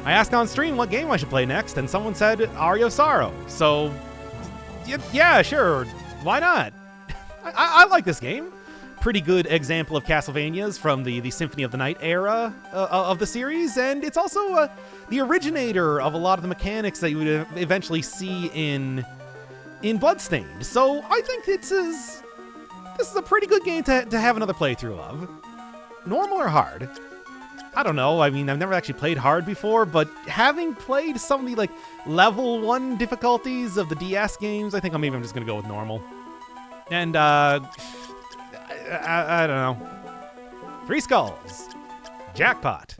I asked on stream what game I should play next, and someone said Aria of Sorrow. So, yeah, sure, why not? I like this game. Pretty good example of Castlevanias from the Symphony of the Night era of the series, and it's also the originator of a lot of the mechanics that you would eventually see in Bloodstained. So I think this is a pretty good game to have another playthrough of. Normal or hard? I don't know. I mean, I've never actually played hard before, but having played some of the like level 1 difficulties of the DS games, I think I'm just gonna go with normal. And I don't know. 3 skulls. Jackpot.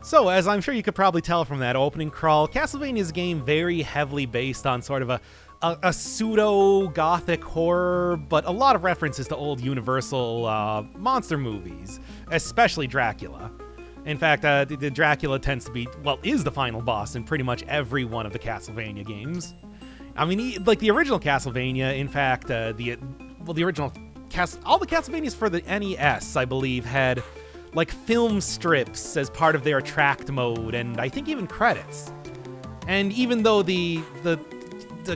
So, as I'm sure you could probably tell from that opening crawl, Castlevania's game very heavily based on sort of a pseudo-gothic horror, but a lot of references to old Universal monster movies, especially Dracula. In fact, the Dracula tends to be, well, is the final boss in pretty much every one of the Castlevania games. I mean, like the original Castlevania, in fact, the original all the Castlevanias for the NES, I believe, had like film strips as part of their attract mode, and I think even credits. And even though the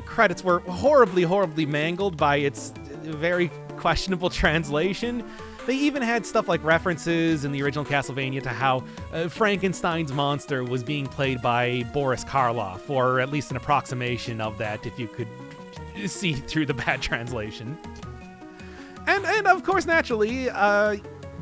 credits were horribly mangled by its very questionable translation, they even had stuff like references in the original Castlevania to how Frankenstein's monster was being played by Boris Karloff, or at least an approximation of that if you could see through the bad translation. And of course, naturally,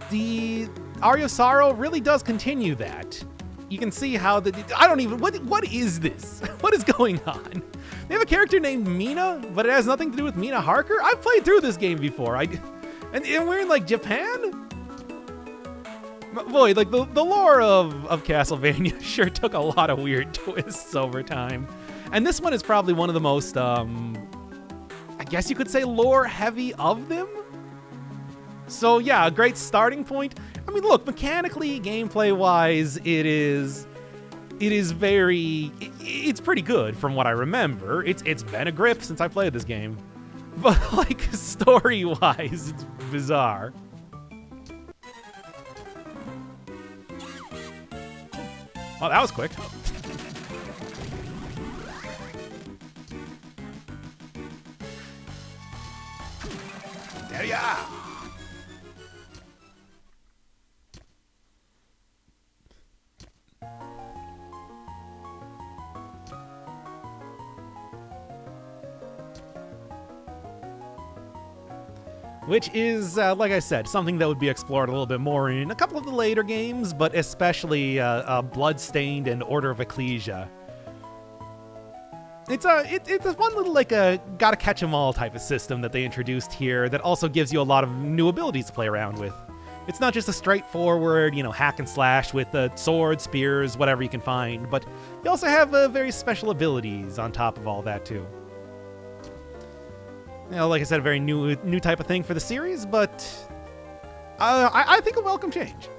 the Aria of Sorrow really does continue that. You can see how what is this? What is going on? They have a character named Mina, but it has nothing to do with Mina Harker? I've played through this game before. And we're in like Japan? Boy, like the lore of Castlevania sure took a lot of weird twists over time. And this one is probably one of the most, I guess you could say, lore heavy of them. So yeah, a great starting point. I mean, look, mechanically, gameplay-wise, it's pretty good from what I remember. It's been a grip since I played this game. But, like, story-wise, it's bizarre. Oh, that was quick. There ya! Which is, like I said, something that would be explored a little bit more in a couple of the later games, but especially Bloodstained and Order of Ecclesia. It's a fun little, like, gotta catch 'em all type of system that they introduced here that also gives you a lot of new abilities to play around with. It's not just a straightforward, hack and slash with swords, spears, whatever you can find, but you also have very special abilities on top of all that, too. Like I said, a very new type of thing for the series, but I think a welcome change.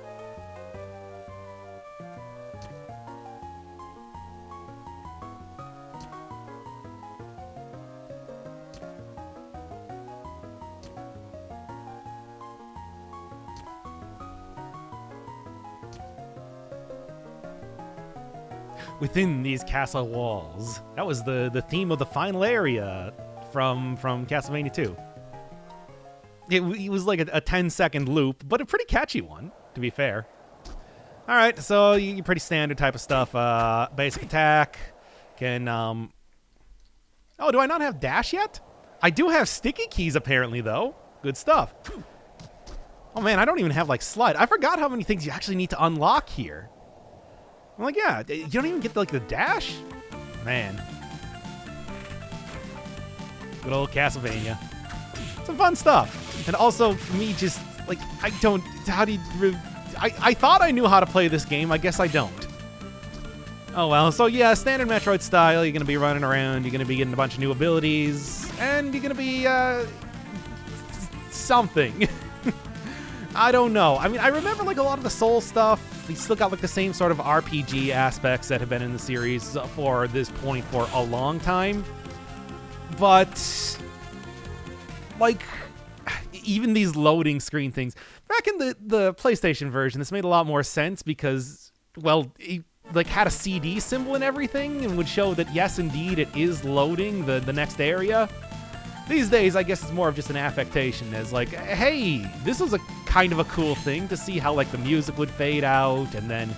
Within these castle walls. That was the theme of the final area from Castlevania 2. It was like a 10-second loop, but a pretty catchy one, to be fair. All right, so you pretty standard type of stuff. Basic attack. Can, Oh, do I not have dash yet? I do have sticky keys, apparently, though. Good stuff. Oh, man, I don't even have, like, slide. I forgot how many things you actually need to unlock here. I'm like, yeah, you don't even get, like, the dash? Man. Good old Castlevania. Some fun stuff. And also, me just, like, I don't... How do you... I thought I knew how to play this game. I guess I don't. Oh, well. So, yeah, standard Metroid style. You're going to be running around. You're going to be getting a bunch of new abilities. And you're going to be, something. I don't know. I mean, I remember, like, a lot of the Soul stuff. We still got, like, the same sort of RPG aspects that have been in the series for this point for a long time. But, like, even these loading screen things. Back in the PlayStation version, this made a lot more sense because, well, it, like, had a CD symbol and everything and would show that, yes, indeed, it is loading the next area. These days, I guess it's more of just an affectation as, like, hey, this was a kind of a cool thing to see how, like, the music would fade out and then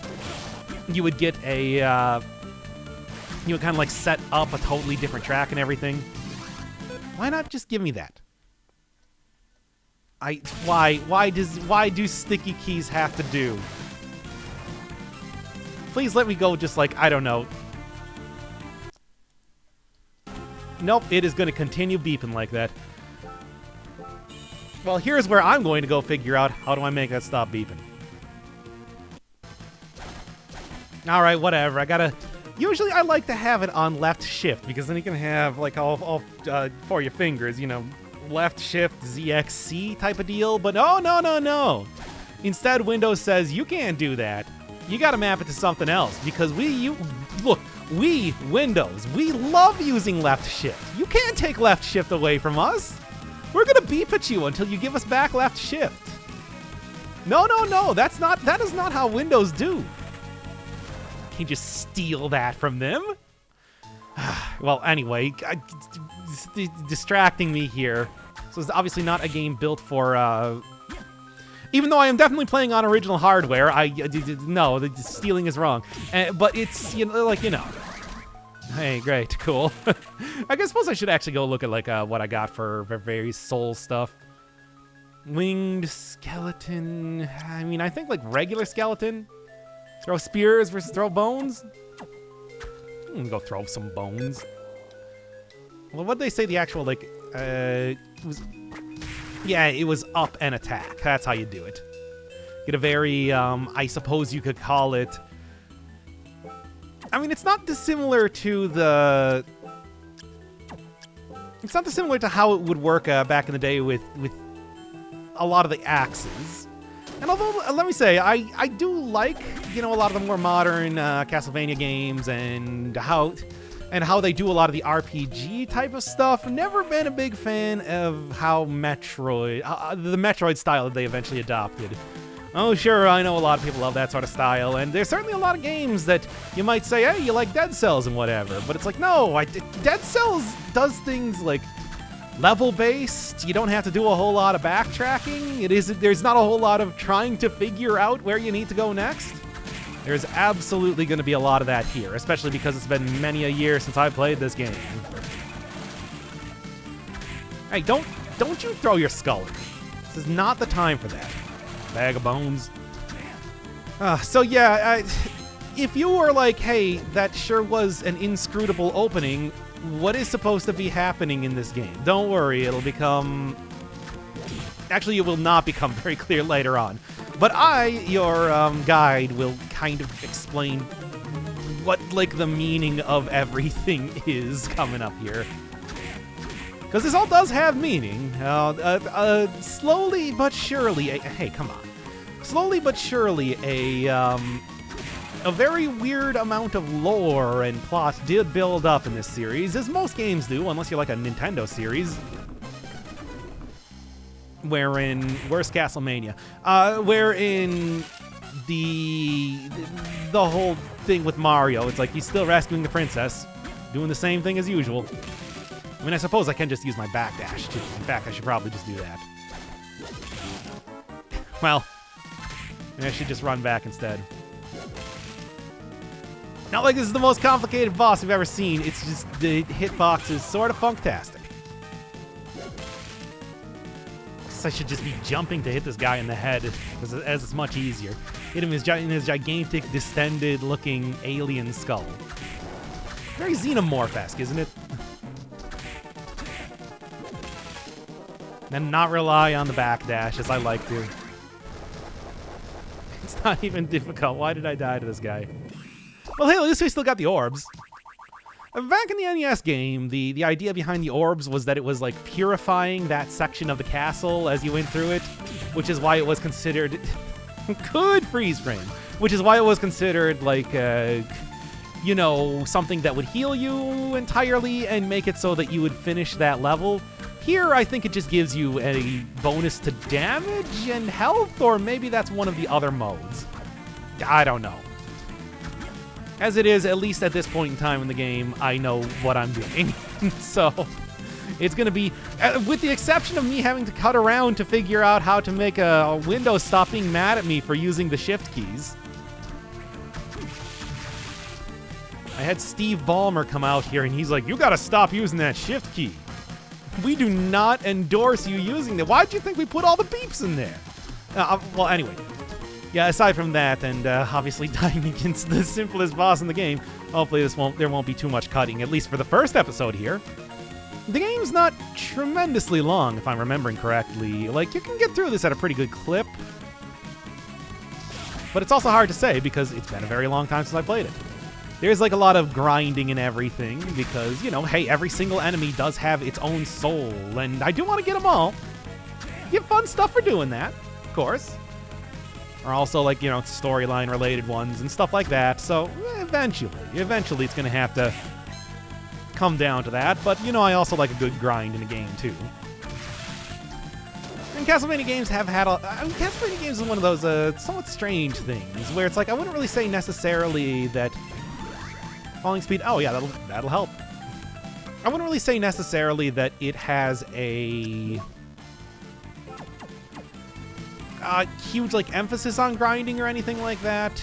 you would get a, you would kind of, like, set up a totally different track and everything. Why not just give me that? Why do sticky keys have to do? Please let me go just like, I don't know. Nope, it is going to continue beeping like that. Well, here's where I'm going to go figure out how do I make that stop beeping. Alright, whatever. I gotta... Usually I like to have it on left shift because then you can have, like, all for your fingers, you know, left shift ZXC type of deal, but no. Instead, Windows says you can't do that. You gotta map it to something else because we, Windows, we love using left shift. You can't take left shift away from us. We're gonna beep at you until you give us back left shift. No, that is not how Windows do. Can't you just steal that from them? Well, anyway, distracting me here. So it's obviously not a game built for, even though I am definitely playing on original hardware, no, the stealing is wrong. But it's, you know, like, you know. Hey, great, cool. I suppose I should actually go look at, like, what I got for various Soul stuff. Winged skeleton. I mean, I think, like, regular skeleton. Throw spears versus throw bones. I'm gonna go throw some bones. Well, what'd they say the actual, like, was... Yeah, it was up and attack. That's how you do it. Get a very, I suppose you could call it... I mean, it's not dissimilar to the... It's not dissimilar to how it would work back in the day with a lot of the axes. And although, let me say, I do like, you know, a lot of the more modern Castlevania games and how they do a lot of the RPG type of stuff. Never been a big fan of how the Metroid style that they eventually adopted. Oh, sure, I know a lot of people love that sort of style, and there's certainly a lot of games that you might say, hey, you like Dead Cells and whatever, but it's like, no, Dead Cells does things like level-based. You don't have to do a whole lot of backtracking. There's not a whole lot of trying to figure out where you need to go next. There's absolutely going to be a lot of that here, especially because it's been many a year since I played this game. Hey, don't you throw your skull at me. This is not the time for that. Bag of bones. So yeah, if you were like, hey, that sure was an inscrutable opening, what is supposed to be happening in this game? Don't worry, it'll become... Actually, it will not become very clear later on. But your guide, will kind of explain what, like, the meaning of everything is coming up here. Because this all does have meaning. Slowly but surely... hey, come on. Slowly but surely, a very weird amount of lore and plot did build up in this series, as most games do, unless you're like a Nintendo series. Where's Castlevania? Wherein the whole thing with Mario, it's like he's still rescuing the princess, doing the same thing as usual. I mean, I suppose I can just use my backdash, too. In fact, I should probably just do that. Well, maybe I should just run back instead. Not like this is the most complicated boss we've ever seen. It's just the hitbox is sort of funktastic. I should just be jumping to hit this guy in the head, because it's much easier. Hit him in his gigantic, distended-looking alien skull. Very Xenomorph-esque, isn't it? And not rely on the backdash, as I like to. It's not even difficult. Why did I die to this guy? Well, hey, at least we still got the orbs. Back in the NES game, the idea behind the orbs was that it was like purifying that section of the castle as you went through it, which is why it was considered good freeze frame, which is why it was considered like you know, something that would heal you entirely and make it so that you would finish that level. Here, I think it just gives you a bonus to damage and health, or maybe that's one of the other modes. I don't know. As it is, at least at this point in time in the game, I know what I'm doing. So, it's going to be, with the exception of me having to cut around to figure out how to make a Windows stop being mad at me for using the shift keys. I had Steve Ballmer come out here and he's like, you got to stop using that shift key. We do not endorse you using that. Why'd you think we put all the beeps in there? Well, anyway. Yeah, aside from that, and obviously dying against the simplest boss in the game, hopefully there won't be too much cutting, at least for the first episode here. The game's not tremendously long, if I'm remembering correctly. Like, you can get through this at a pretty good clip. But it's also hard to say, because it's been a very long time since I played it. There's, like, a lot of grinding and everything, because, you know, hey, every single enemy does have its own soul, and I do want to get them all. You get fun stuff for doing that, of course. Or also, like, you know, storyline-related ones and stuff like that. So, eventually it's going to have to come down to that. But, you know, I also like a good grind in a game, too. And Castlevania games have had Castlevania games is one of those somewhat strange things, where it's like, I wouldn't really say necessarily that falling speed... Oh, yeah, that'll help. I wouldn't really say necessarily that it has a... huge, like, emphasis on grinding or anything like that,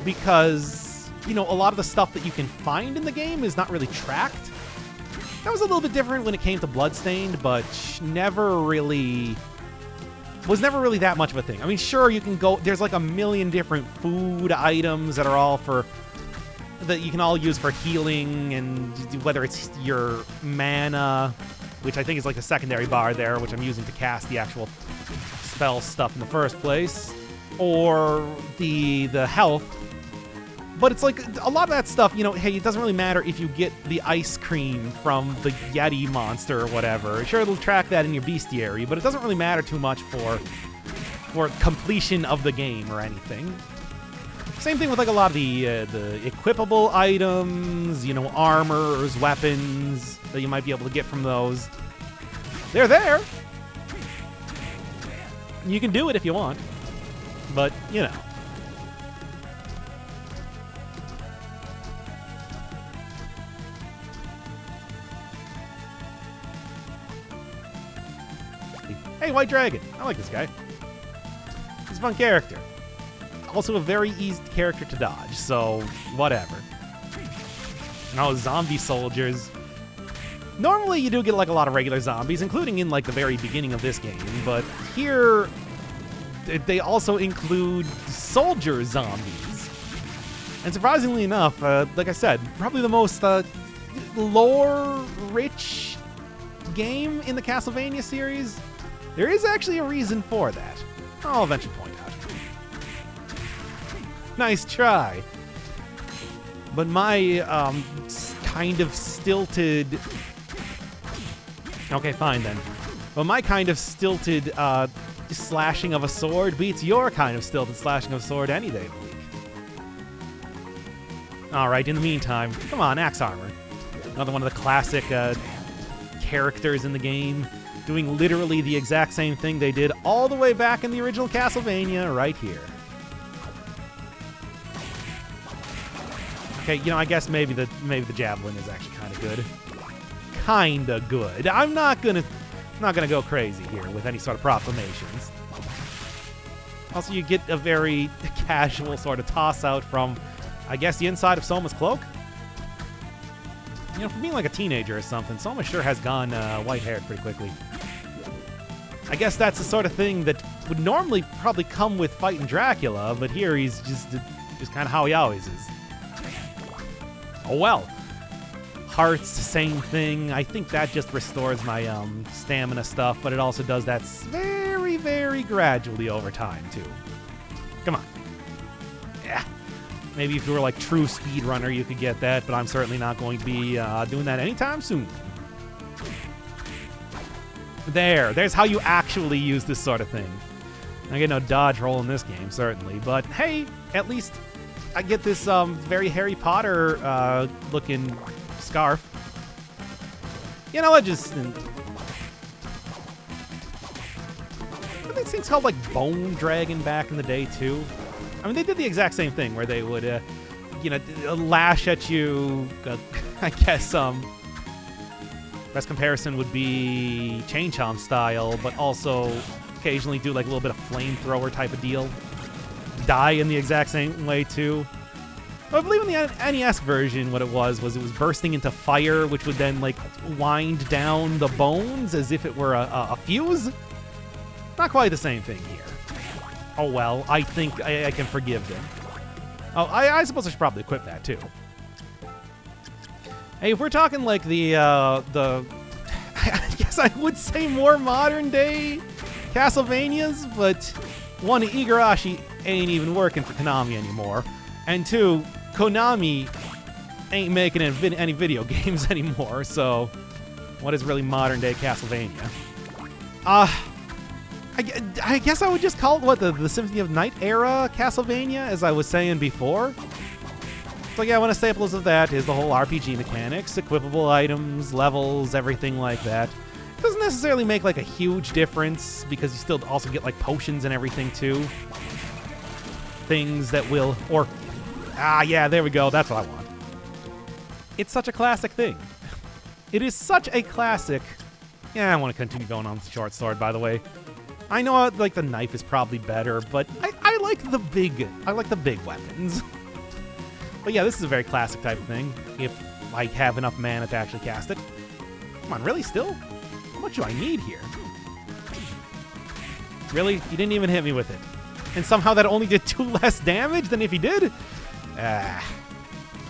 because, you know, a lot of the stuff that you can find in the game is not really tracked. That was a little bit different when it came to Bloodstained, but was never really that much of a thing. I mean, sure, you can go, there's like a million different food items that are all that you can all use for healing, and whether it's your mana, which I think is like the secondary bar there, which I'm using to cast the actual spell stuff in the first place, or the health. But it's like a lot of that stuff, you know, hey, it doesn't really matter if you get the ice cream from the Yeti monster or whatever. Sure, it'll track that in your bestiary, but it doesn't really matter too much for completion of the game or anything. Same thing with like a lot of the equipable items, you know, armors, weapons that you might be able to get from those. They're there. You can do it if you want, but, you know. Hey, White Dragon. I like this guy. He's a fun character. Also a very easy character to dodge, so whatever. Now, zombie soldiers. Normally, you do get, like, a lot of regular zombies, including in, like, the very beginning of this game, but here, they also include soldier zombies. And surprisingly enough, like I said, probably the most lore-rich game in the Castlevania series. There is actually a reason for that. I'll eventually point out. Nice try. But my kind of stilted... Okay, fine then. But my kind of stilted slashing of a sword beats your kind of stilted slashing of a sword any day of the week. Alright, in the meantime, come on, Axe Armor. Another one of the classic characters in the game, doing literally the exact same thing they did all the way back in the original Castlevania right here. Okay, you know, I guess maybe the javelin is actually kind of good. Kinda good. I'm not gonna go crazy here with any sort of proclamations. Also, you get a very casual sort of toss-out from, I guess, the inside of Soma's cloak. You know, for being like a teenager or something, Soma sure has gone white-haired pretty quickly. I guess that's the sort of thing that would normally probably come with fighting Dracula, but here he's just kind of how he always is. Oh well. Hearts, the same thing. I think that just restores my stamina stuff, but it also does that very, very gradually over time, too. Come on. Yeah. Maybe if you were like true speedrunner, you could get that, but I'm certainly not going to be doing that anytime soon. There's how you actually use this sort of thing. I get no dodge roll in this game, certainly, but hey, at least I get this very Harry Potter looking scarf. You know what, just... Were these things called, like, Bone Dragon back in the day, too? I mean, they did the exact same thing, where they would, you know, lash at you, I guess, best comparison would be Chain Chomp style, but also occasionally do, like, a little bit of flamethrower type of deal. Die in the exact same way, too. I believe in the NES version, what it was bursting into fire, which would then, like, wind down the bones as if it were a fuse. Not quite the same thing here. Oh, well, I think I can forgive them. Oh, I suppose I should probably equip that, too. Hey, if we're talking, like, I guess I would say more modern-day Castlevanias, but one, Igarashi ain't even working for Konami anymore, and two, Konami ain't making any video games anymore, so what is really modern-day Castlevania? I guess I would just call it, the Symphony of Night era Castlevania, as I was saying before. So yeah, one of the staples of that is the whole RPG mechanics, equipable items, levels, everything like that. It doesn't necessarily make, like, a huge difference, because you still also get, like, potions and everything, too. Things that will, yeah, there we go. That's what I want. It's such a classic thing. It is such a classic. Yeah, I want to continue going on with the short sword, by the way. I know, like, the knife is probably better, but I like the big weapons. But yeah, this is a very classic type of thing, if I have enough mana to actually cast it. Come on, really, still? How much do I need here? Really? You didn't even hit me with it. And somehow that only did 2 less damage than if he did?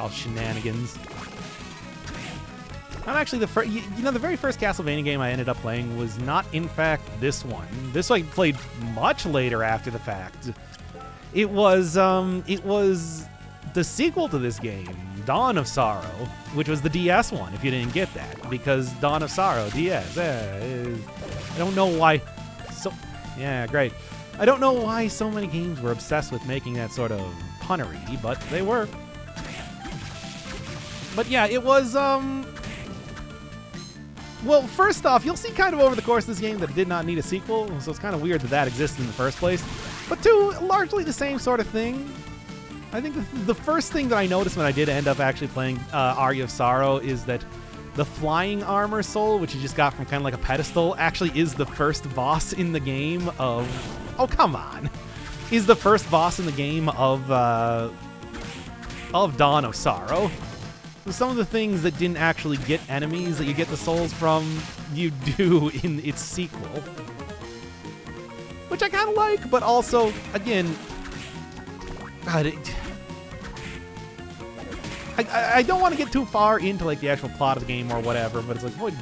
All shenanigans. Not actually the first. You know, the very first Castlevania game I ended up playing was not, in fact, this one. This I played much later after the fact. It was the sequel to this game, Dawn of Sorrow, which was the DS one, if you didn't get that, because Dawn of Sorrow, DS. I don't know why. Yeah, great. I don't know why so many games were obsessed with making that sort of punnery, but they were. But yeah, it was, well, first off, you'll see kind of over the course of this game that it did not need a sequel, so it's kind of weird that that existed in the first place. But two, largely the same sort of thing. I think the first thing that I noticed when I did end up actually playing Aria of Sorrow is that the flying armor soul, which you just got from kind of like a pedestal, actually is the first boss in the game of... Oh, come on. Is the first boss in the game of Dawn of Sorrow. So some of the things that didn't actually get enemies that you get the souls from, you do in its sequel. Which I kind of like, but also, again... God, I don't want to get too far into like the actual plot of the game or whatever, but it's like, boy,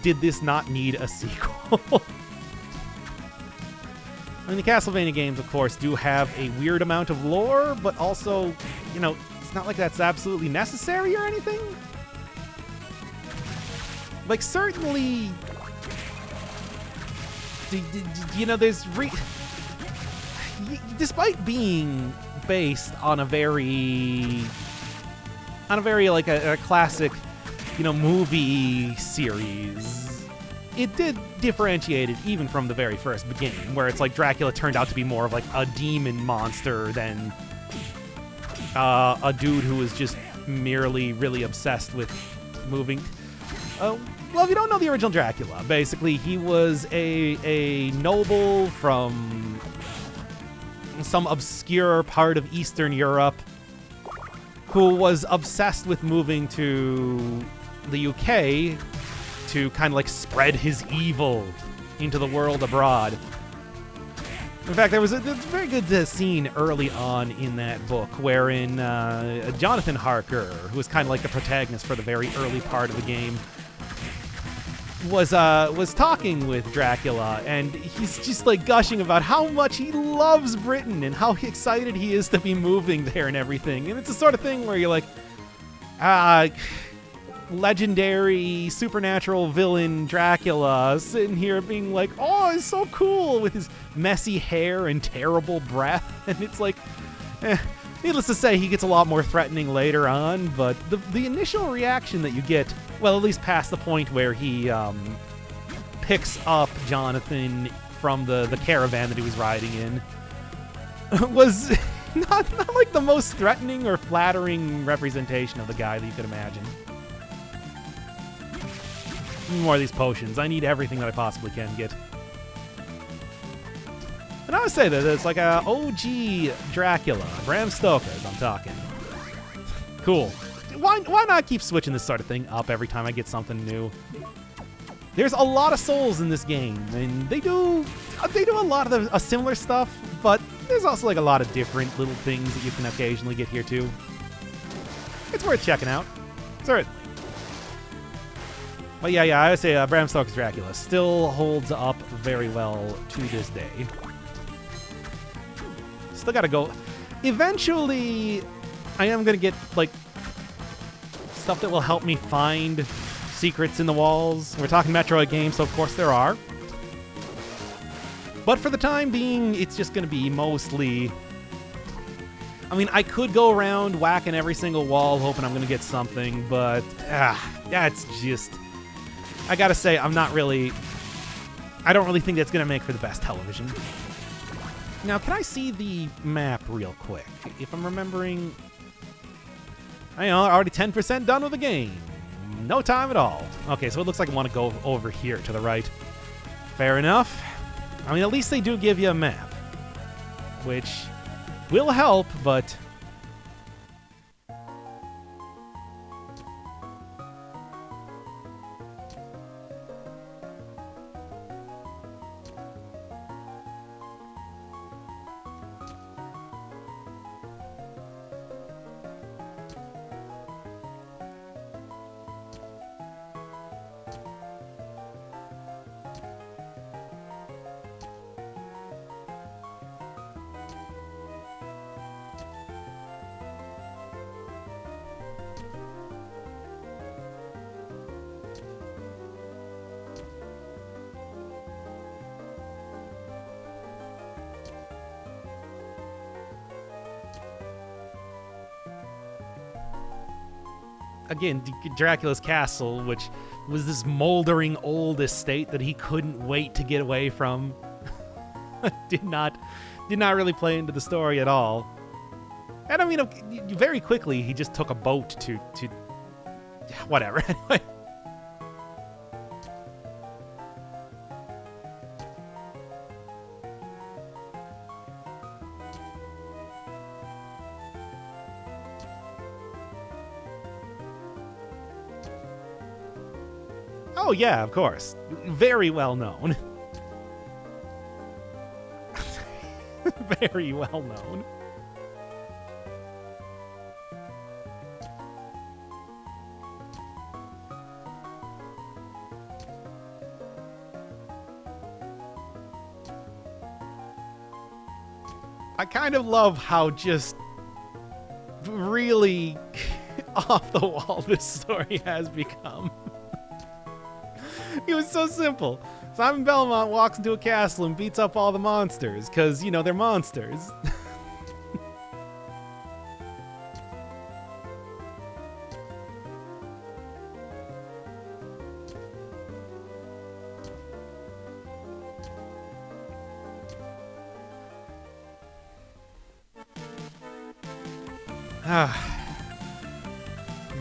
did this not need a sequel? I mean, the Castlevania games, of course, do have a weird amount of lore, but also, you know, it's not like that's absolutely necessary or anything. Like, certainly, you know, there's despite being based on a very like a classic, you know, movie series, it did differentiate it even from the very first game, where it's like Dracula turned out to be more of like a demon monster than a dude who was just merely really obsessed with moving. Well, if you don't know the original Dracula, basically he was a noble from some obscure part of Eastern Europe who was obsessed with moving to the UK to kind of like spread his evil into the world abroad. In fact, there was a very good scene early on in that book wherein Jonathan Harker, who was kind of like the protagonist for the very early part of the game, was talking with Dracula, and he's just like gushing about how much he loves Britain and how excited he is to be moving there and everything. And it's the sort of thing where you're like, legendary supernatural villain Dracula sitting here being like, oh, it's so cool with his messy hair and terrible breath. And it's like, needless to say, he gets a lot more threatening later on, but the initial reaction that you get, well, at least past the point where he picks up Jonathan from the caravan that he was riding in, was not like the most threatening or flattering representation of the guy that you could imagine. More of these potions. I need everything that I possibly can get. And I would say that it's like a OG Dracula, Bram Stoker's I'm talking. Cool. Why not keep switching this sort of thing up every time I get something new? There's a lot of souls in this game, and they do a lot of the similar stuff, but there's also like a lot of different little things that you can occasionally get here too. It's worth checking out. Certainly. But yeah, I would say Bram Stoker's Dracula still holds up very well to this day. Still gotta go. Eventually, I am gonna get, like, stuff that will help me find secrets in the walls. We're talking Metroid games, so of course there are. But for the time being, it's just gonna be mostly... I mean, I could go around whacking every single wall hoping I'm gonna get something, but... that's just... I gotta say, I don't really think that's gonna make for the best television. Now, can I see the map real quick? If I'm remembering... I know, already 10% done with the game. No time at all. Okay, so it looks like I want to go over here to the right. Fair enough. I mean, at least they do give you a map. Which will help, but... Again, Dracula's castle, which was this moldering old estate that he couldn't wait to get away from, did not really play into the story at all. And I mean, very quickly he just took a boat to whatever. Anyway. Oh, yeah, of course. Very well known. Very well known. I kind of love how just really off the wall this story has become. It was so simple. Simon Belmont walks into a castle and beats up all the monsters, because, you know, they're monsters.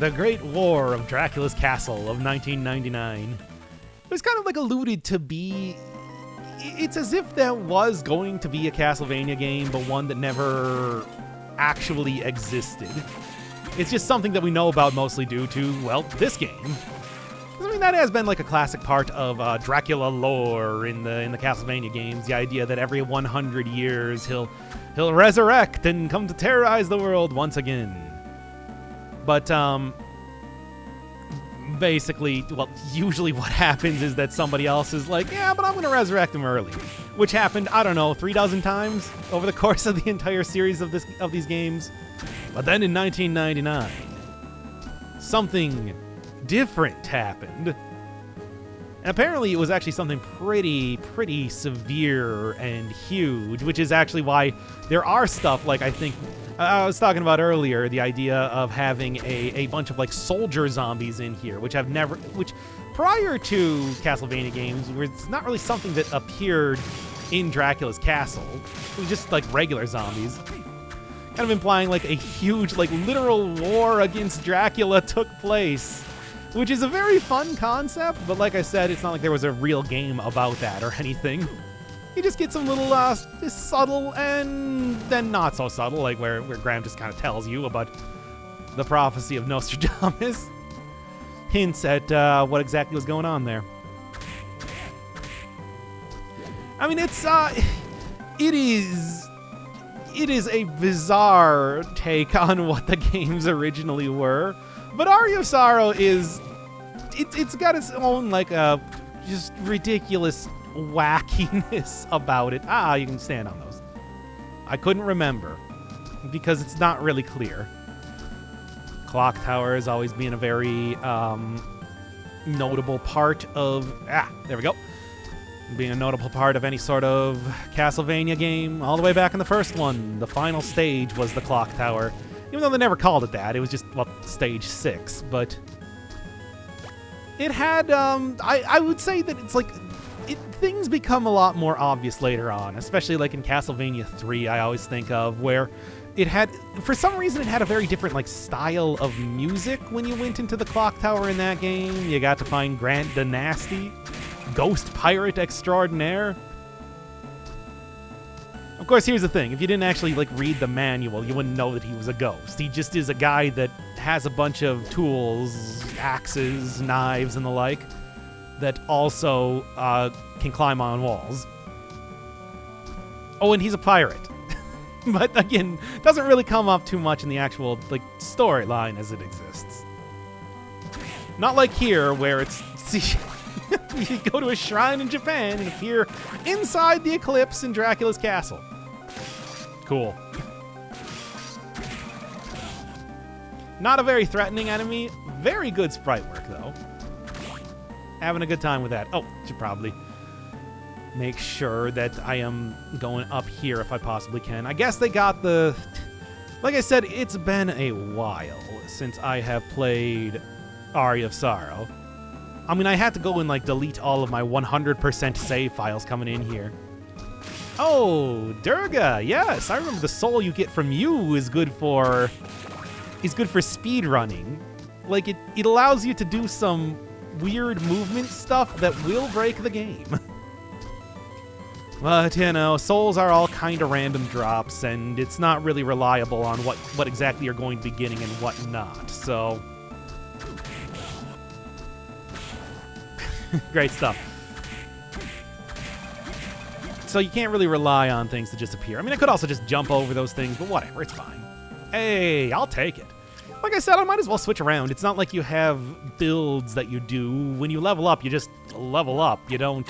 The Great War of Dracula's Castle of 1999. It was kind of like alluded to be it's as if there was going to be a Castlevania game, but one that never actually existed. It's just something that we know about mostly due to, well, this game. I mean, that has been like a classic part of Dracula lore in the Castlevania games. The idea that every 100 years he'll resurrect and come to terrorize the world once again. But basically, well, usually what happens is that somebody else is like, yeah, but I'm going to resurrect him early, which happened, I don't know, 3 times over the course of the entire series of these games. But then in 1999, something different happened. And apparently it was actually something pretty severe and huge, which is actually why there are stuff like, I think, I was talking about earlier, the idea of having a bunch of like soldier zombies in here, which prior to Castlevania games, it's not really something that appeared in Dracula's castle. It was just like regular zombies. Kind of implying like a huge, like literal war against Dracula took place, which is a very fun concept, but like I said, it's not like there was a real game about that or anything. You just get some little just subtle and then not so subtle, like where Graham just kind of tells you about the prophecy of Nostradamus. Hints at what exactly was going on there. I mean, it is a bizarre take on what the games originally were, but Aria of Sorrow it's got its own like just ridiculous wackiness about it. You can stand on those. I couldn't remember because it's not really clear. Clock Tower has always been a very notable part of there we go. Being a notable part of any sort of Castlevania game, all the way back in the first one. The final stage was the Clock Tower. Even though they never called it that, it was just, well, stage 6, but it had, I would say that it's like, things become a lot more obvious later on, especially like in Castlevania 3, I always think of, where it had, for some reason, it had a very different like style of music when you went into the Clock Tower in that game. You got to find Grant the Nasty, ghost pirate extraordinaire. Of course, here's the thing. If you didn't actually like read the manual, you wouldn't know that he was a ghost. He just is a guy that has a bunch of tools, axes, knives, and the like, that also can climb on walls. Oh, and he's a pirate. But again, doesn't really come up too much in the actual like storyline as it exists. Not like here, where it's you go to a shrine in Japan and appear inside the eclipse in Dracula's castle. Cool. Not a very threatening enemy. Very good sprite work, though. Having a good time with that. Oh, should probably make sure that I am going up here if I possibly can. I guess they got the... Like I said, it's been a while since I have played Aria of Sorrow. I mean, I had to go and, like, delete all of my 100% save files coming in here. Oh, Durga, yes. I remember the soul you get from you is good for speed running. Like, it allows you to do some weird movement stuff that will break the game. But, you know, souls are all kind of random drops, and it's not really reliable on what exactly you're going to be getting and what not, so... Great stuff. So you can't really rely on things to just appear. I mean, I could also just jump over those things, but whatever, it's fine. Hey, I'll take it. Like I said, I might as well switch around. It's not like you have builds that you do. When you level up, you just level up. You don't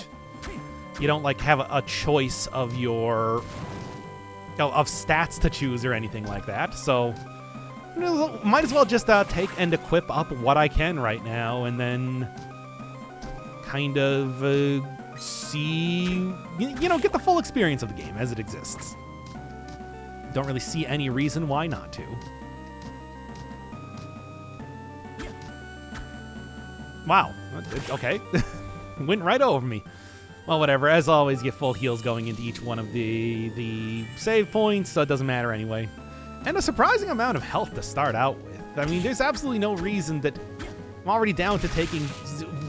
like have a choice of your of stats to choose or anything like that. So might as well just take and equip up what I can right now, and then kind of see, get the full experience of the game as it exists. Don't really see any reason why not to. Wow. Okay. Went right over me. Well, whatever. As always, you get full heals going into each one of the save points, so it doesn't matter anyway. And a surprising amount of health to start out with. I mean, there's absolutely no reason that I'm already down to taking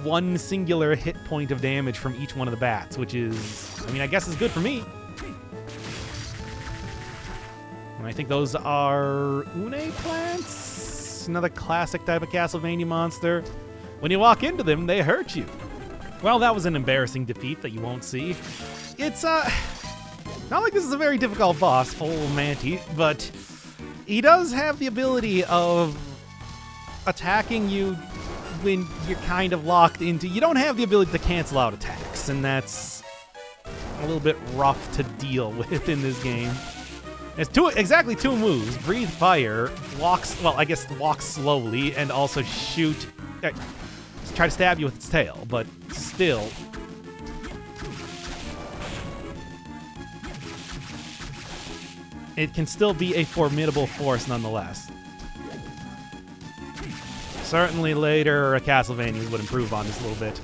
one singular hit point of damage from each one of the bats, which is, I mean, I guess is good for me. And I think those are Une plants? Another classic type of Castlevania monster. When you walk into them, they hurt you. Well, that was an embarrassing defeat that you won't see. It's, not like this is a very difficult boss, old Manty, but he does have the ability of attacking you when you're kind of locked into... You don't have the ability to cancel out attacks, and that's a little bit rough to deal with in this game. It's exactly two moves. Breathe fire, walk slowly, and also shoot... try to stab you with its tail, but still... It can still be a formidable force nonetheless. Certainly later, Castlevania would improve on this a little bit.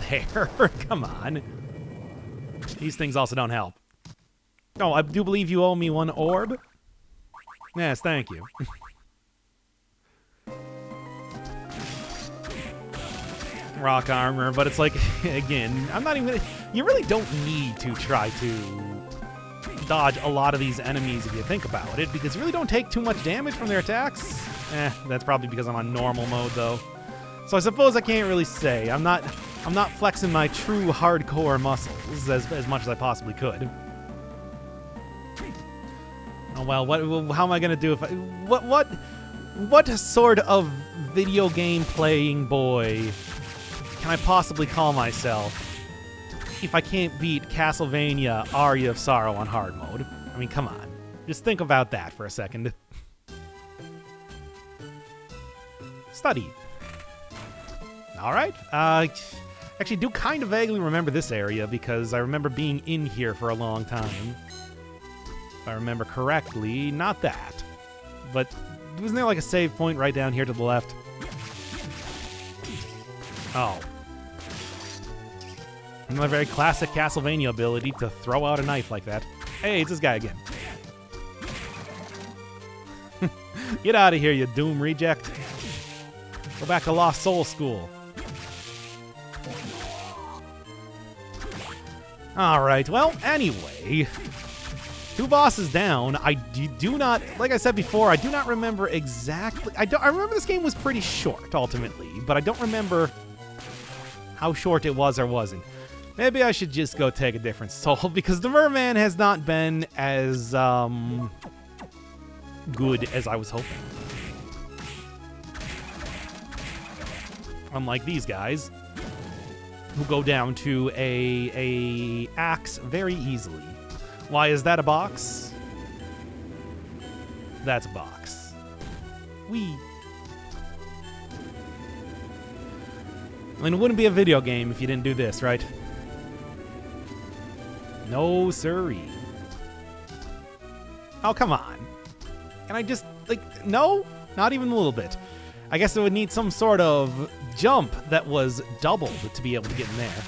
There, come on. These things also don't help. Oh, I do believe you owe me one orb? Yes, thank you. Rock armor, but it's like, again, I'm not even... You really don't need to try to dodge a lot of these enemies if you think about it, because you really don't take too much damage from their attacks. That's probably because I'm on normal mode, though. So I suppose I can't really say. I'm not flexing my true hardcore muscles as much as I possibly could. Oh well, how am I gonna do if I... What sort of video game playing boy can I possibly call myself if I can't beat Castlevania Aria of Sorrow on hard mode? I mean, come on. Just think about that for a second. Study. Alright. Actually, do kind of vaguely remember this area because I remember being in here for a long time. If I remember correctly, not that. But wasn't there like a save point right down here to the left? Oh. Another very classic Castlevania ability to throw out a knife like that. Hey, it's this guy again. Get out of here, you Doom reject. Go back to Lost Soul School. Alright, well, anyway. 2 bosses down. I do not, like I said before, I do not remember exactly. I remember this game was pretty short, ultimately, but I don't remember how short it was or wasn't. Maybe I should just go take a different soul, because the Merman has not been as good as I was hoping. Unlike these guys, who go down to a axe very easily. Why is that a box? That's a box. Whee! I mean, it wouldn't be a video game if you didn't do this, right? No siree. Oh, come on. Can I just, like, no? Not even a little bit. I guess it would need some sort of jump that was doubled to be able to get in there.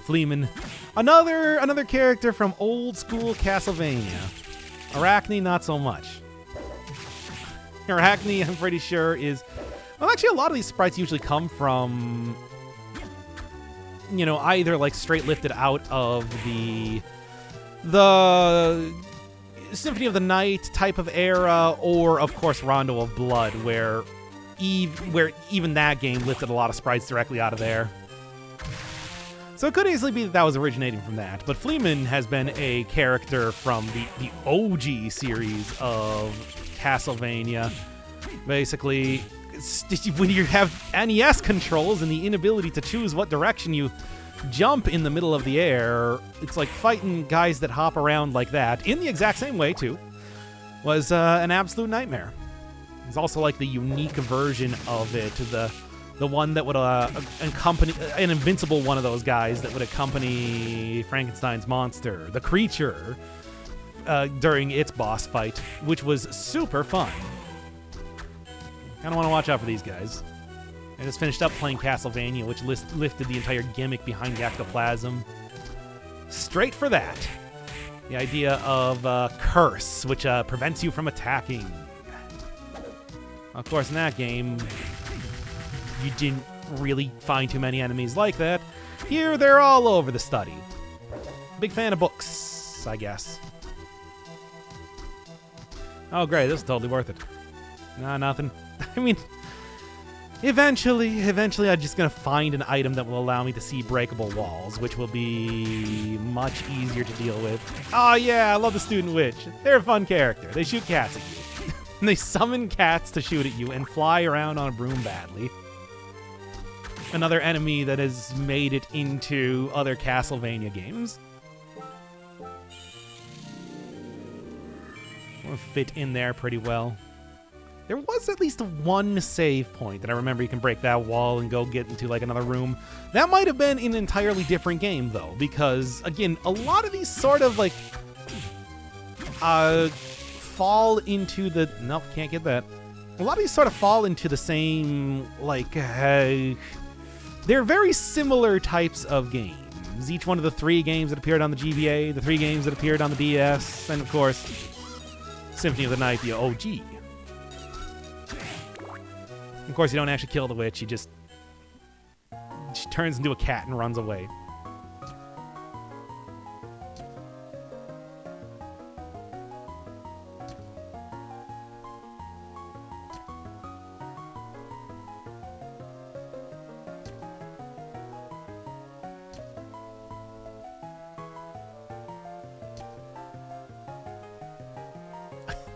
Fleeman. Another character from old school Castlevania. Arachne, not so much. Arachne, I'm pretty sure, is... Well, actually, a lot of these sprites usually come from... You know, either, like, straight lifted out of the Symphony of the Night type of era, or, of course, Rondo of Blood, where even that game lifted a lot of sprites directly out of there. So it could easily be that that was originating from that. But Fleeman has been a character from the OG series of Castlevania. Basically, when you have NES controls and the inability to choose what direction you jump in the middle of the air, it's like fighting guys that hop around like that, in the exact same way, too, was an absolute nightmare. It's also like the unique version of it, the one that would accompany, an invincible one of those guys that would accompany Frankenstein's monster, the creature, during its boss fight, which was super fun. Kind of want to watch out for these guys. I just finished up playing Castlevania, which lifted the entire gimmick behind the ectoplasm. Straight for that. The idea of curse, which prevents you from attacking. Of course, in that game, really find too many enemies like that. Here, they're all over the study. Big fan of books, I guess. Oh, great. This is totally worth it. Nah, nothing. I mean, eventually, I'm just going to find an item that will allow me to see breakable walls, which will be much easier to deal with. Oh, yeah, I love the Student Witch. They're a fun character. They shoot cats at you. And they summon cats to shoot at you and fly around on a broom badly. Another enemy that has made it into other Castlevania games. Will fit in there pretty well. There was at least one save point that I remember you can break that wall and go get into like another room. That might have been in an entirely different game though, because again, a lot of these sort of like fall into the nope, can't get that. A lot of these sort of fall into the same like they're very similar types of games. Each one of the 3 games that appeared on the GBA, the 3 games that appeared on the DS, and of course Symphony of the Night, the OG. Of course, you don't actually kill the witch, she turns into a cat and runs away.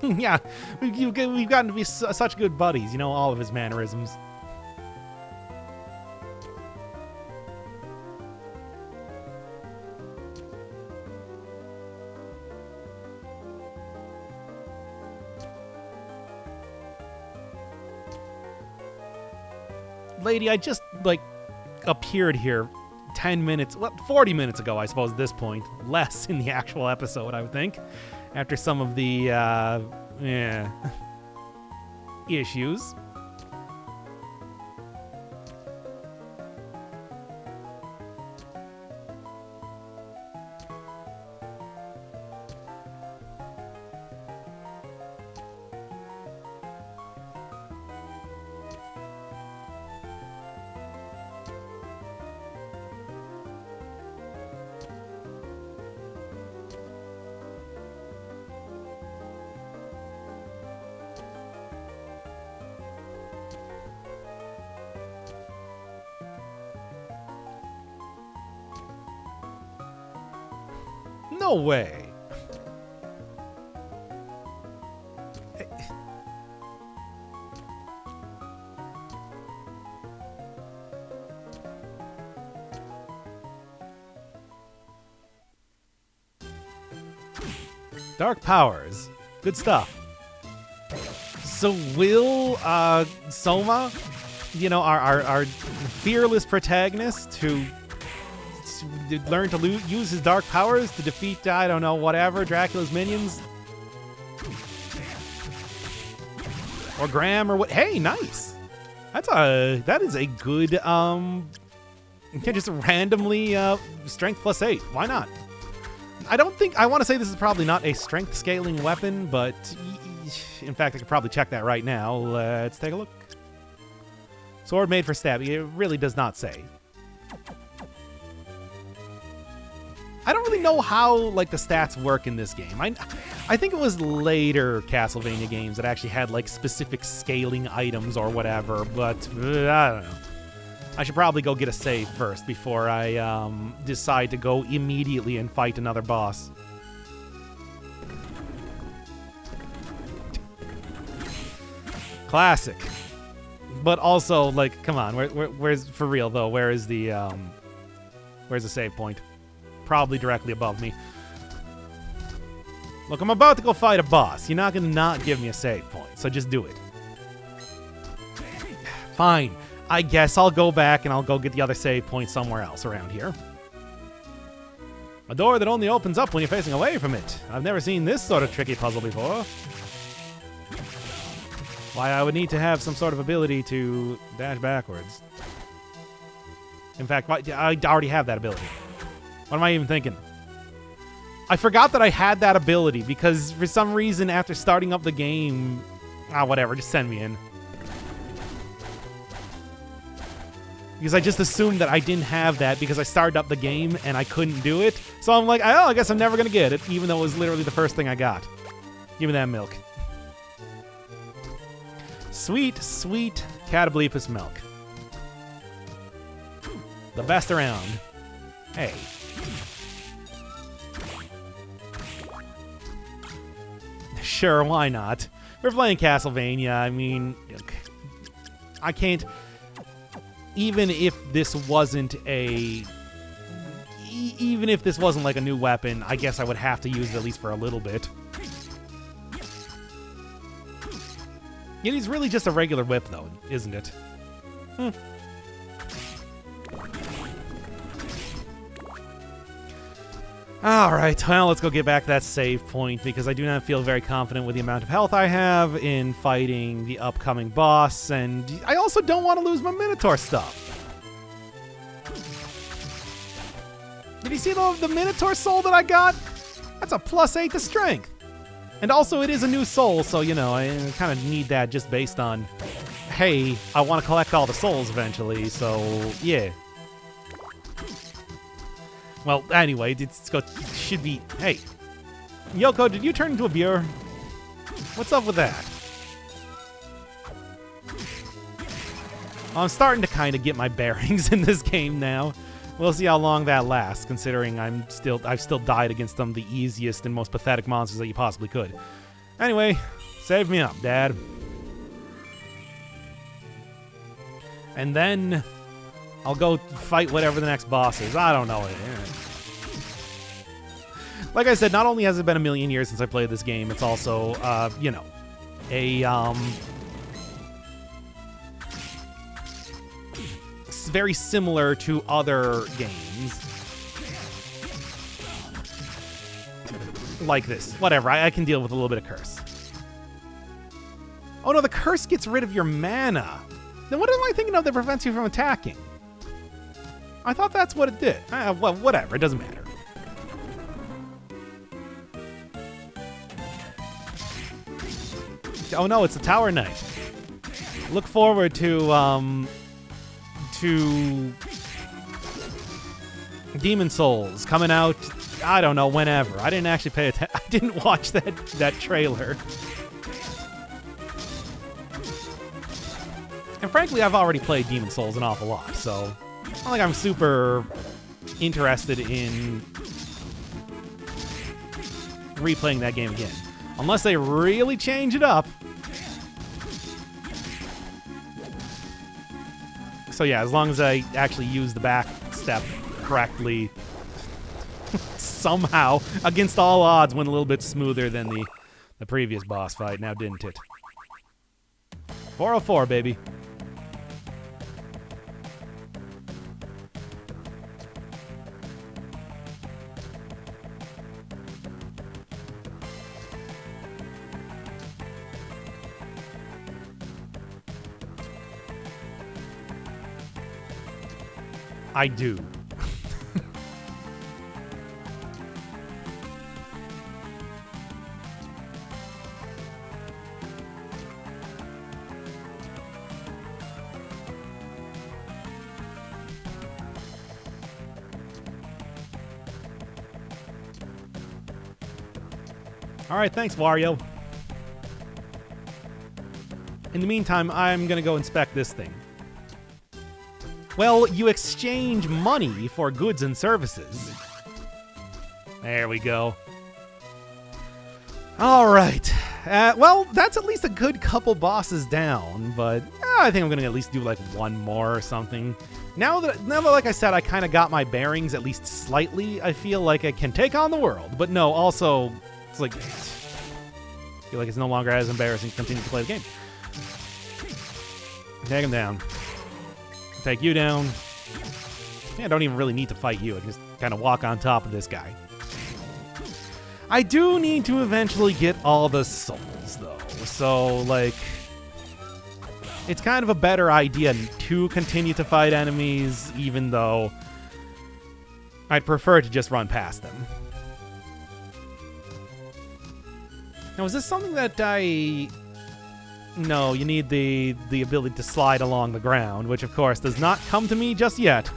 Yeah, we've gotten to be such good buddies. You know all of his mannerisms. Lady, I just, like, appeared here 10 minutes, well, 40 minutes ago, I suppose, at this point. Less in the actual episode, I would think. After some of the, issues. No way. Dark powers. Good stuff. So will Soma, you know, our fearless protagonist who learn to use his dark powers to defeat, I don't know, whatever, Dracula's minions? Or Graham, or what? Hey, nice! That is a good, you can just randomly, strength +8. Why not? I want to say this is probably not a strength scaling weapon, but in fact, I could probably check that right now. Let's take a look. Sword made for stabbing. It really does not say. I don't really know how, like, the stats work in this game. I think it was later Castlevania games that actually had, like, specific scaling items or whatever, but I don't know. I should probably go get a save first before I decide to go immediately and fight another boss. Classic. But also, like, come on, where's, for real though, where's the save point? Probably directly above me. Look, I'm about to go fight a boss. You're not gonna not give me a save point, so just do it. Fine. I guess I'll go back and I'll go get the other save point somewhere else around here. A door that only opens up when you're facing away from it. I've never seen this sort of tricky puzzle before. Why, I would need to have some sort of ability to dash backwards. In fact, I already have that ability. What am I even thinking? I forgot that I had that ability because for some reason after starting up the game... whatever, just send me in. Because I just assumed that I didn't have that because I started up the game and I couldn't do it. So I'm like, oh, I guess I'm never going to get it, even though it was literally the first thing I got. Give me that milk. Sweet, sweet Catablepus milk. The best around. Hey. Sure, why not? We're playing Castlevania. I mean, I can't... Even if this wasn't even if this wasn't like a new weapon, I guess I would have to use it at least for a little bit. It is really just a regular whip, though, isn't it? Alright, well, let's go get back to that save point, because I do not feel very confident with the amount of health I have in fighting the upcoming boss, and I also don't want to lose my Minotaur stuff. Did you see the Minotaur soul that I got? That's a +8 to strength. And also, it is a new soul, so, you know, I kind of need that just based on, hey, I want to collect all the souls eventually, so, yeah. Well, anyway, it should be... Hey, Yoko, did you turn into a beer? What's up with that? I'm starting to kind of get my bearings in this game now. We'll see how long that lasts, considering I've still died against some of the easiest and most pathetic monsters that you possibly could. Anyway, save me up, Dad. And then I'll go fight whatever the next boss is. I don't know. Like I said, not only has it been a million years since I played this game, it's also, you know, very similar to other games. Like this. Whatever, I can deal with a little bit of curse. Oh no, the curse gets rid of your mana. Then what am I thinking of that prevents you from attacking? I thought that's what it did. Well, whatever, it doesn't matter. Oh no, it's the Tower Knight. Look forward to Demon Souls coming out, I don't know, whenever. I didn't actually pay attention. I didn't watch that trailer. And frankly, I've already played Demon Souls an awful lot, so it's not like I'm super interested in replaying that game again. Unless they really change it up. So yeah, as long as I actually use the back step correctly, somehow, against all odds, went a little bit smoother than the previous boss fight, now didn't it? 404, baby. I do. All right, thanks, Wario. In the meantime, I'm gonna go inspect this thing. Well, you exchange money for goods and services. There we go. All right. Well, that's at least a good couple bosses down, but I think I'm going to at least do like one more or something. Now that, like I said, I kind of got my bearings at least slightly, I feel like I can take on the world. But no, also, it's like, I feel like it's no longer as embarrassing to continue to play the game. Take him down. Take you down. Yeah, I don't even really need to fight you. I can just kind of walk on top of this guy. I do need to eventually get all the souls, though. So, like, it's kind of a better idea to continue to fight enemies, even though I'd prefer to just run past them. Now, is this something that I No, you need the ability to slide along the ground, which of course does not come to me just yet.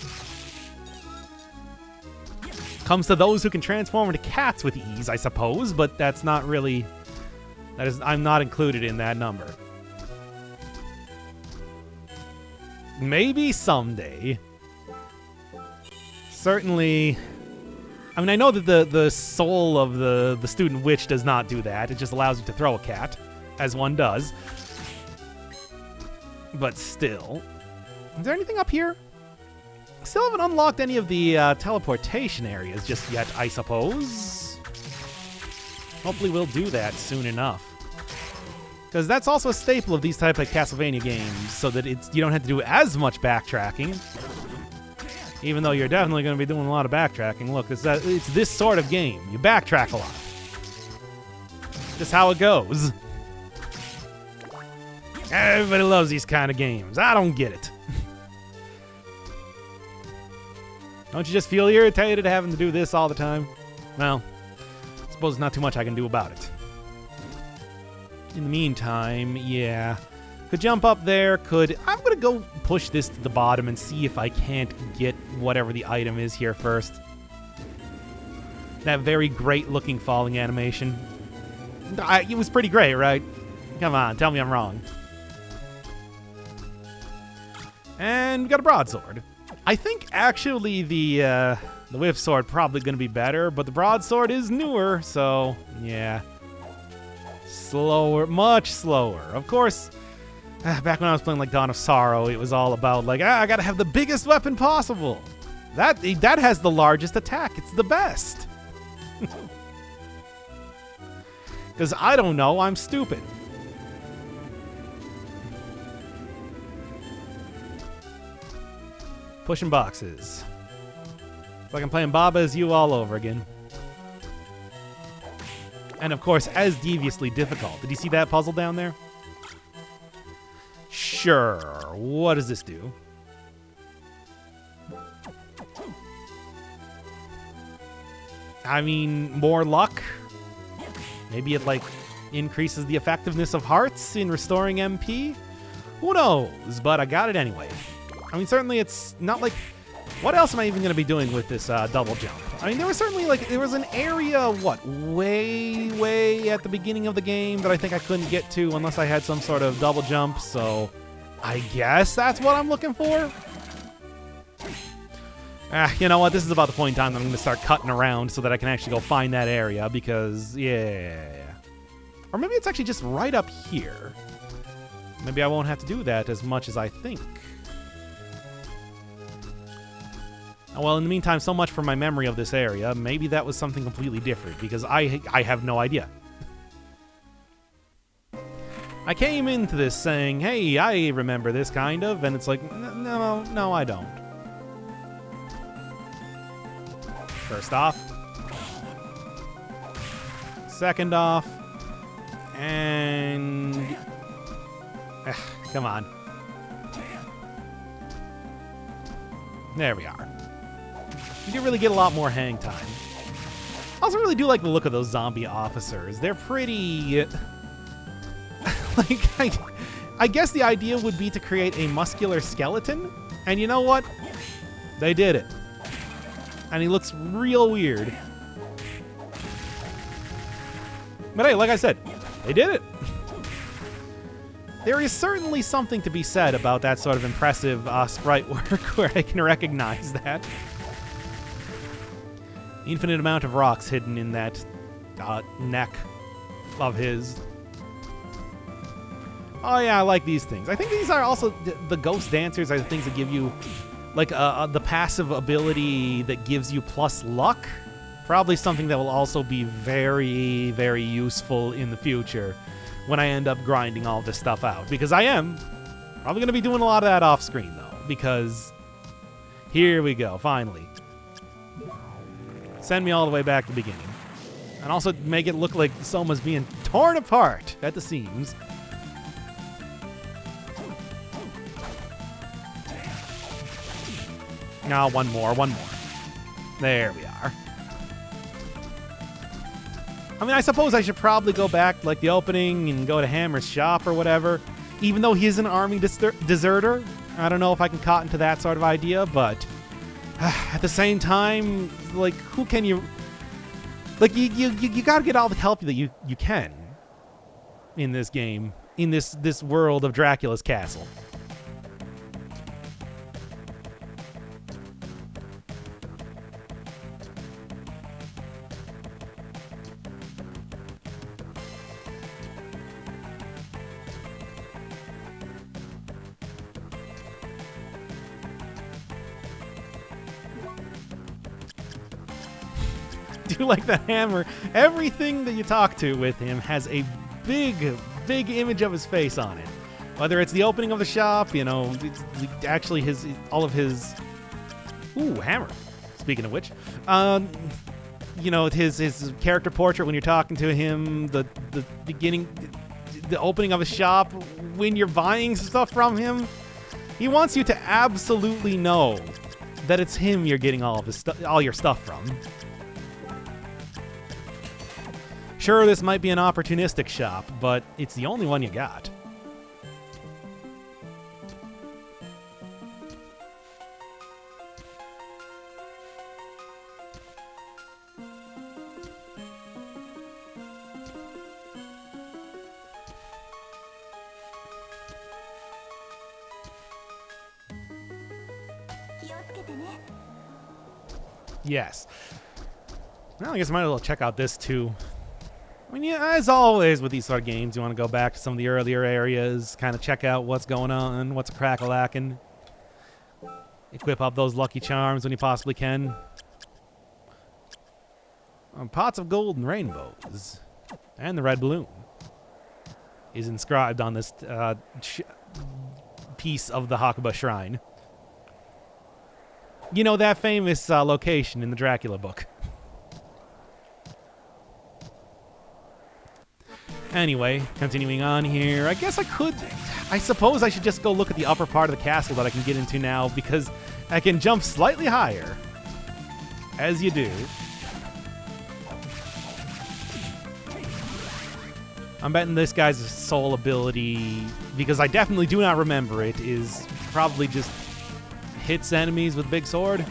Comes to those who can transform into cats with ease, I suppose, but that's not really... I'm not included in that number. Maybe someday. Certainly... I mean, I know that the soul of the student witch does not do that. It just allows you to throw a cat, as one does. But still. Is there anything up here? Still haven't unlocked any of the teleportation areas just yet, I suppose. Hopefully we'll do that soon enough. Because that's also a staple of these type of Castlevania games, so that you don't have to do as much backtracking. Even though you're definitely going to be doing a lot of backtracking. Look, it's this sort of game. You backtrack a lot. Just how it goes. Everybody loves these kind of games. I don't get it. Don't you just feel irritated having to do this all the time? Well, I suppose there's not too much I can do about it. In the meantime, yeah. Could jump up there, I'm gonna go push this to the bottom and see if I can't get whatever the item is here first. That very great looking falling animation. It was pretty great, right? Come on, tell me I'm wrong. And we got a broadsword. I think actually the whip sword probably gonna be better, but the broadsword is newer, so yeah. Slower, much slower. Of course, back when I was playing like Dawn of Sorrow, it was all about like, I gotta have the biggest weapon possible. That has the largest attack. It's the best. Because I don't know, I'm stupid. Pushing boxes. It's like I'm playing Baba Is You all over again. And of course, as deviously difficult. Did you see that puzzle down there? Sure. What does this do? I mean, more luck? Maybe it, like, increases the effectiveness of hearts in restoring MP? Who knows? But I got it anyway. I mean, certainly it's not like... What else am I even going to be doing with this double jump? I mean, there was certainly, like, there was an area, way at the beginning of the game that I think I couldn't get to unless I had some sort of double jump, so I guess that's what I'm looking for? You know what? This is about the point in time that I'm going to start cutting around so that I can actually go find that area, because, yeah. Or maybe it's actually just right up here. Maybe I won't have to do that as much as I think. Well, in the meantime, so much for my memory of this area. Maybe that was something completely different, because I have no idea. I came into this saying, hey, I remember this kind of, and it's like, no, I don't. First off. Second off. And... come on. There we are. You do really get a lot more hang time. I also really do like the look of those zombie officers. They're pretty... like, I guess the idea would be to create a muscular skeleton. And you know what? They did it. And he looks real weird. But hey, like I said, they did it. There is certainly something to be said about that sort of impressive sprite work where I can recognize that. Infinite amount of rocks hidden in that neck of his. Oh yeah, I like these things. I think these are also the ghost dancers are the things that give you like the passive ability that gives you plus luck. Probably something that will also be very, very useful in the future when I end up grinding all this stuff out. Because I am probably going to be doing a lot of that off screen though. Because here we go, finally. Send me all the way back to the beginning. And also make it look like Soma's being torn apart at the seams. Now, one more. There we are. I mean, I suppose I should probably go back, like, the opening and go to Hammer's shop or whatever. Even though he is an army deserter, I don't know if I can cotton to that sort of idea, but at the same time, like, who can you... Like, you gotta get all the help that you can in this game, in this world of Dracula's castle. Do like the hammer. Everything that you talk to with him has a big image of his face on it. Whether it's the opening of the shop, you know, it's actually all of his... Ooh, hammer. Speaking of which. You know, his character portrait when you're talking to him, the beginning, the opening of his shop, when you're buying stuff from him. He wants you to absolutely know that it's him you're getting all your stuff from. Sure, this might be an opportunistic shop, but it's the only one you got. Yes. Well, I guess I might as well check out this too. I mean, yeah, as always with these sort of games, you want to go back to some of the earlier areas, kind of check out what's going on, what's a crack-a-lackin'. Equip up those lucky charms when you possibly can. Pots of gold and rainbows. And the red balloon is inscribed on this piece of the Hakuba Shrine. You know, that famous location in the Dracula book. Anyway, continuing on here, I guess I suppose I should just go look at the upper part of the castle that I can get into now, because I can jump slightly higher, as you do. I'm betting this guy's soul ability, because I definitely do not remember it, is probably just hits enemies with big sword.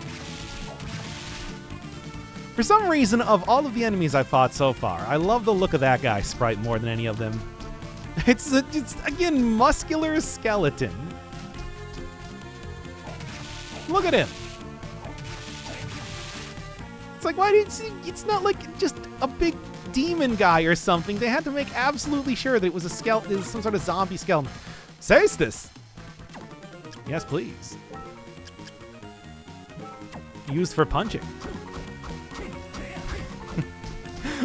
For some reason, of all of the enemies I've fought so far, I love the look of that guy's sprite more than any of them. It's again, muscular skeleton. Look at him. It's like, why did you, it's not like just a big demon guy or something. They had to make absolutely sure that it was a skeleton, some sort of zombie skeleton. Cestus! Yes, please. Used for punching.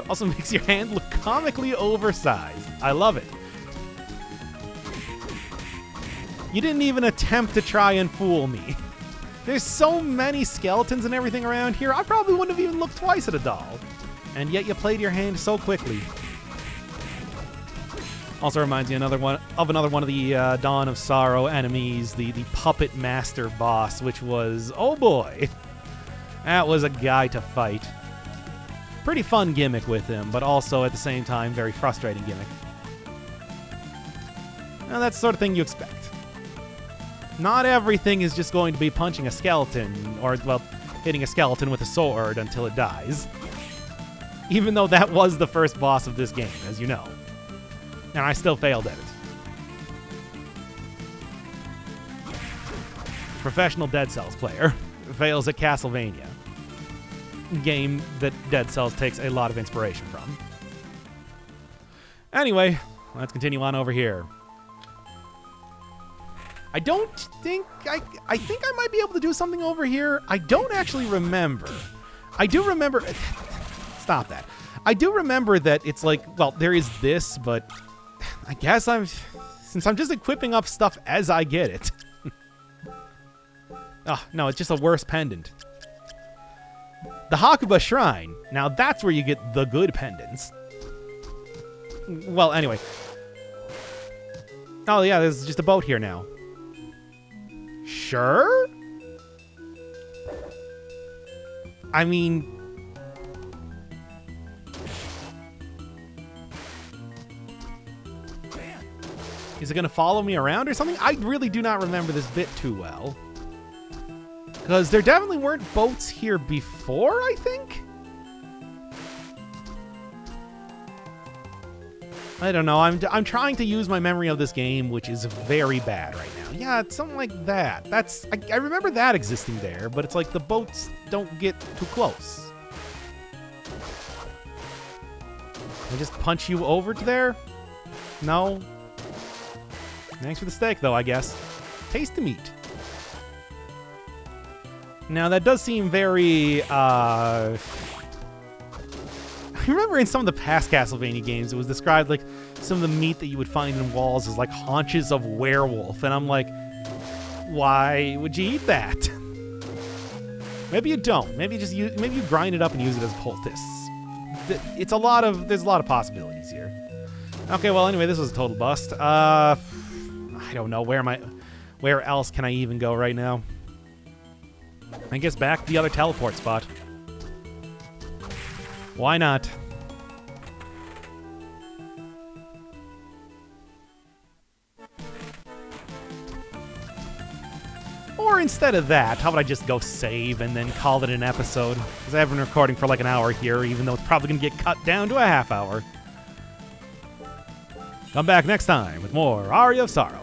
Also makes your hand look comically oversized. I love it. You didn't even attempt to try and fool me. There's so many skeletons and everything around here, I probably wouldn't have even looked twice at a doll. And yet you played your hand so quickly. Also reminds me of another one of the Dawn of Sorrow enemies, the Puppet Master boss, which was, oh boy, that was a guy to fight. Pretty fun gimmick with him, but also at the same time, very frustrating gimmick. Now, that's the sort of thing you expect. Not everything is just going to be punching a skeleton, or, well, hitting a skeleton with a sword until it dies. Even though that was the first boss of this game, as you know. And I still failed at it. Professional Dead Cells player fails at Castlevania. Game that Dead Cells takes a lot of inspiration from. Anyway, let's continue on over here. I think I might be able to do something over here. I don't actually remember. I do remember... Stop that. I do remember that it's like, well, there is this, but I guess since I'm just equipping up stuff as I get it. Oh, no, it's just a worse pendant. The Hakuba Shrine. Now that's where you get the good pendants. Well, anyway. Oh, yeah, there's just a boat here now. Sure? I mean... Is it going to follow me around or something? I really do not remember this bit too well. Because there definitely weren't boats here before, I think? I don't know. I'm trying to use my memory of this game, which is very bad right now. Yeah, it's something like that. I remember that existing there, but it's like the boats don't get too close. Can I just punch you over to there? No? Thanks for the steak, though, I guess. Taste the meat. Now, that does seem very, I remember in some of the past Castlevania games, it was described like some of the meat that you would find in walls as like haunches of werewolf, and I'm like, why would you eat that? Maybe you don't. Maybe you grind it up and use it as poultice. There's a lot of possibilities here. Okay, well, anyway, this was a total bust. I don't know where else can I even go right now? I guess back to the other teleport spot. Why not? Or instead of that, how about I just go save and then call it an episode? Because I have been recording for like an hour here, even though it's probably going to get cut down to a half hour. Come back next time with more Aria of Sorrow.